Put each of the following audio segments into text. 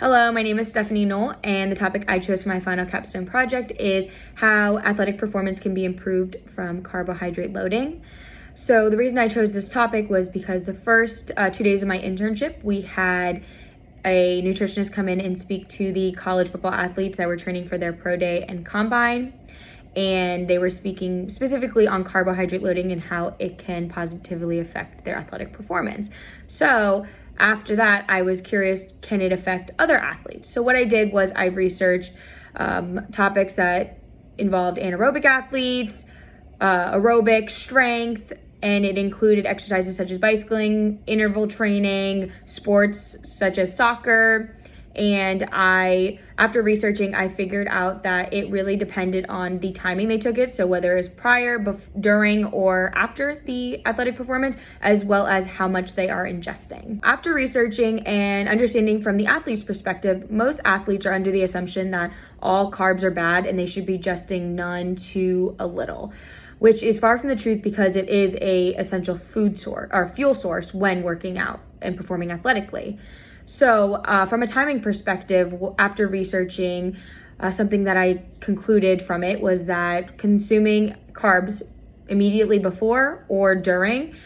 Hello, my name is Stephanie Knoll, and the topic I chose for my final capstone project is how athletic performance can be improved from carbohydrate loading. So the reason I chose this topic was because the first 2 days of my internship, we had a nutritionist come in and speak to the college football athletes that were training for their pro day and combine. And they were speaking specifically on carbohydrate loading and how it can positively affect their athletic performance. So after that, I was curious, can it affect other athletes? So what I did was I researched topics that involved anaerobic athletes, aerobic, strength, and it included exercises such as bicycling, interval training, sports such as soccer. And after researching, I figured out that it really depended on the timing they took it. So whether it was prior, during, or after the athletic performance, as well as how much they are ingesting. After researching and understanding from the athlete's perspective, most athletes are under the assumption that all carbs are bad and they should be ingesting none to a little, which is far from the truth because it is a essential food source or fuel source when working out and performing athletically. So from a timing perspective, after researching, something that I concluded from it was that consuming carbs immediately before or during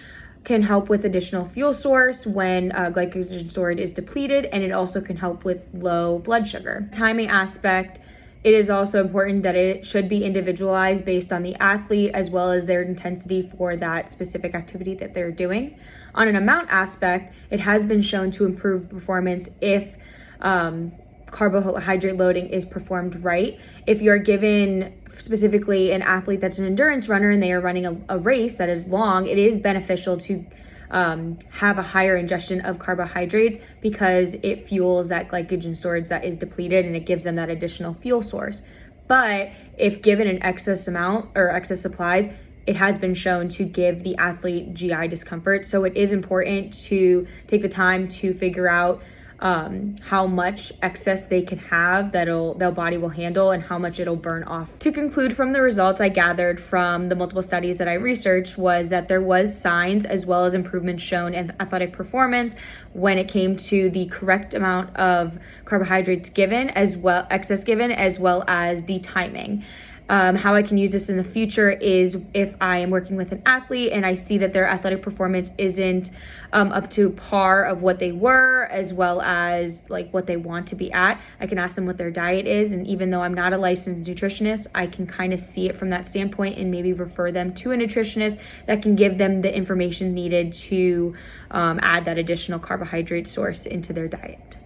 can help with additional fuel source when glycogen storage is depleted, and it also can help with low blood sugar. Timing aspect, it is also important that it should be individualized based on the athlete as well as their intensity for that specific activity that they're doing. On an amount aspect, it has been shown to improve performance if carbohydrate loading is performed right. If you're given specifically an athlete that's an endurance runner and they are running a race that is long, it is beneficial to have a higher ingestion of carbohydrates because it fuels that glycogen storage that is depleted and it gives them that additional fuel source. But if given an excess amount or excess supplies, it has been shown to give the athlete GI discomfort. So it is important to take the time to figure out how much excess they can have that their body will handle and how much it'll burn off. To conclude from the results I gathered from the multiple studies that I researched was that there was signs as well as improvements shown in athletic performance when it came to the correct amount of carbohydrates given excess given as well as the timing. How I can use this in the future is if I am working with an athlete and I see that their athletic performance isn't up to par of what they were as well as like what they want to be at, I can ask them what their diet is. And even though I'm not a licensed nutritionist, I can kind of see it from that standpoint and maybe refer them to a nutritionist that can give them the information needed to add that additional carbohydrate source into their diet.